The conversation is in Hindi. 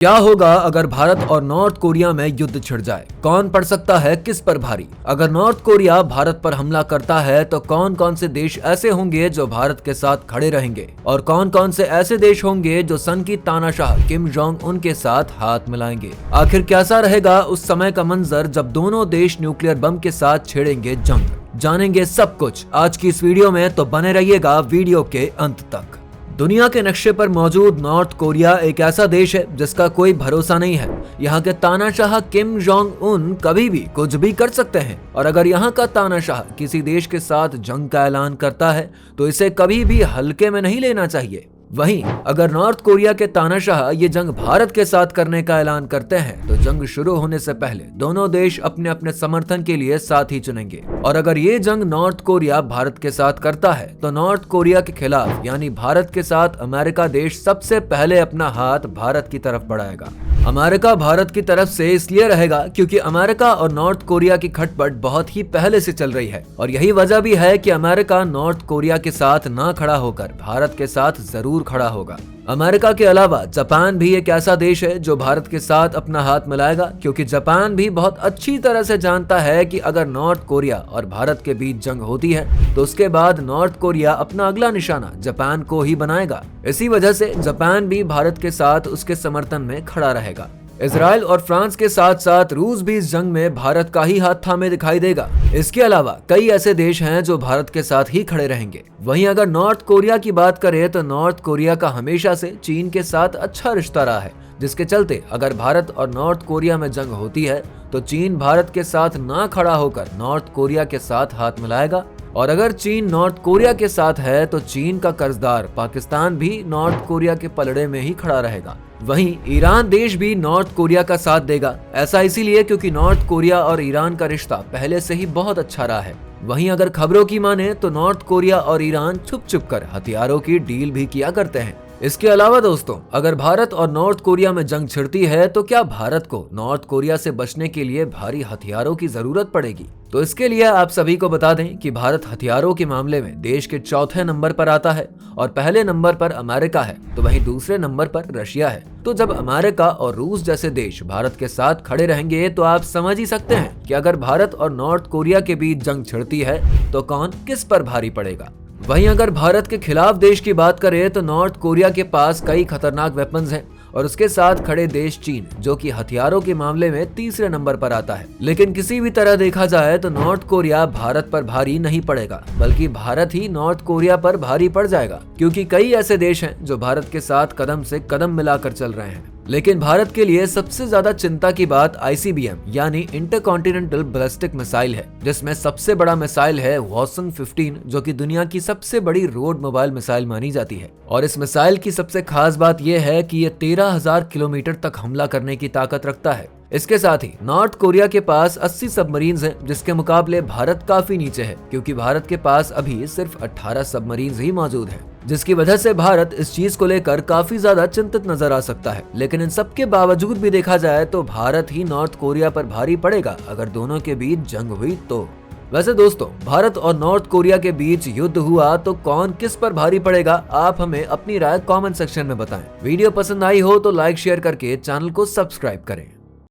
क्या होगा अगर भारत और नॉर्थ कोरिया में युद्ध छिड़ जाए? कौन पड़ सकता है किस पर भारी? अगर नॉर्थ कोरिया भारत पर हमला करता है तो कौन कौन से देश ऐसे होंगे जो भारत के साथ खड़े रहेंगे और कौन कौन से ऐसे देश होंगे जो सन की तानाशाह किम जोंग उन के साथ हाथ मिलाएंगे? आखिर कैसा रहेगा उस समय का मंजर जब दोनों देश न्यूक्लियर बम के साथ छेड़ेंगे जंग? जानेंगे सब कुछ आज की इस वीडियो में, तो बने रहिएगा वीडियो के अंत तक। दुनिया के नक्शे पर मौजूद नॉर्थ कोरिया एक ऐसा देश है जिसका कोई भरोसा नहीं है। यहाँ के तानाशाह किम जोंग उन कभी भी कुछ भी कर सकते हैं और अगर यहाँ का तानाशाह किसी देश के साथ जंग का ऐलान करता है तो इसे कभी भी हल्के में नहीं लेना चाहिए। वहीं अगर नॉर्थ कोरिया के तानाशाह ये जंग भारत के साथ करने का ऐलान करते हैं तो जंग शुरू होने से पहले दोनों देश अपने अपने समर्थन के लिए साथी चुनेंगे और अगर ये जंग नॉर्थ कोरिया भारत के साथ करता है तो नॉर्थ कोरिया के खिलाफ यानी भारत के साथ अमेरिका देश सबसे पहले अपना हाथ भारत की तरफ बढ़ाएगा। अमेरिका भारत की तरफ से इसलिए रहेगा क्योंकि अमेरिका और नॉर्थ कोरिया की खटपट बहुत ही पहले से चल रही है और यही वजह भी है कि अमेरिका नॉर्थ कोरिया के साथ ना खड़ा होकर भारत के साथ जरूर खड़ा होगा। अमेरिका के अलावा जापान भी एक ऐसा देश है जो भारत के साथ अपना हाथ मिलाएगा क्योंकि जापान भी बहुत अच्छी तरह से जानता है कि अगर नॉर्थ कोरिया और भारत के बीच जंग होती है तो उसके बाद नॉर्थ कोरिया अपना अगला निशाना जापान को ही बनाएगा। इसी वजह से जापान भी भारत के साथ उसके समर्थन में खड़ा रहेगा। इजराइल और फ्रांस के साथ साथ रूस भी इस जंग में भारत का ही हाथ थामे दिखाई देगा। इसके अलावा कई ऐसे देश हैं जो भारत के साथ ही खड़े रहेंगे। वहीं अगर नॉर्थ कोरिया की बात करें तो नॉर्थ कोरिया का हमेशा से चीन के साथ अच्छा रिश्ता रहा है, जिसके चलते अगर भारत और नॉर्थ कोरिया में जंग होती है तो चीन भारत के साथ ना खड़ा होकर नॉर्थ कोरिया के साथ हाथ मिलाएगा और अगर चीन नॉर्थ कोरिया के साथ है तो चीन का कर्जदार पाकिस्तान भी नॉर्थ कोरिया के पलड़े में ही खड़ा रहेगा। वहीं ईरान देश भी नॉर्थ कोरिया का साथ देगा, ऐसा इसीलिए क्योंकि नॉर्थ कोरिया और ईरान का रिश्ता पहले से ही बहुत अच्छा रहा है। वहीं अगर खबरों की माने तो नॉर्थ कोरिया और ईरान छुप छुप कर हथियारों की डील भी किया करते हैं। इसके अलावा दोस्तों, अगर भारत और नॉर्थ कोरिया में जंग छिड़ती है तो क्या भारत को नॉर्थ कोरिया से बचने के लिए भारी हथियारों की जरूरत पड़ेगी? तो इसके लिए आप सभी को बता दें कि भारत हथियारों के मामले में देश के चौथे नंबर पर आता है और पहले नंबर पर अमेरिका है तो वहीं दूसरे नंबर पर रशिया है। तो जब अमेरिका और रूस जैसे देश भारत के साथ खड़े रहेंगे तो आप समझ ही सकते हैं कि अगर भारत और नॉर्थ कोरिया के बीच जंग छिड़ती है तो कौन किस पर भारी पड़ेगा। वहीं अगर भारत के खिलाफ देश की बात करें तो नॉर्थ कोरिया के पास कई खतरनाक वेपन्स हैं और उसके साथ खड़े देश चीन जो कि हथियारों के मामले में तीसरे नंबर पर आता है। लेकिन किसी भी तरह देखा जाए तो नॉर्थ कोरिया भारत पर भारी नहीं पड़ेगा बल्कि भारत ही नॉर्थ कोरिया पर भारी पड़ जाएगा क्योंकि कई ऐसे देश हैं जो भारत के साथ कदम से कदम मिलाकर चल रहे हैं। लेकिन भारत के लिए सबसे ज्यादा चिंता की बात ICBM यानी इंटरकॉन्टिनेंटल बैलिस्टिक मिसाइल है, जिसमें सबसे बड़ा मिसाइल है हवासंग 15 जो कि दुनिया की सबसे बड़ी रोड मोबाइल मिसाइल मानी जाती है। और इस मिसाइल की सबसे खास बात यह है कि यह 13,000 किलोमीटर तक हमला करने की ताकत रखता है। इसके साथ ही नॉर्थ कोरिया के पास 80 सबमरीन्स हैं, जिसके मुकाबले भारत काफी नीचे है क्योंकि भारत के पास अभी सिर्फ 18 सबमरीन्स ही मौजूद हैं, जिसकी वजह से भारत इस चीज को लेकर काफी ज्यादा चिंतित नजर आ सकता है। लेकिन इन सब के बावजूद भी देखा जाए तो भारत ही नॉर्थ कोरिया पर भारी पड़ेगा अगर दोनों के बीच जंग हुई तो। वैसे दोस्तों, भारत और नॉर्थ कोरिया के बीच युद्ध हुआ तो कौन किस पर भारी पड़ेगा, आप हमें अपनी राय कमेंट सेक्शन में बताएं। वीडियो पसंद आई हो तो लाइक शेयर करके चैनल को सब्सक्राइब करें।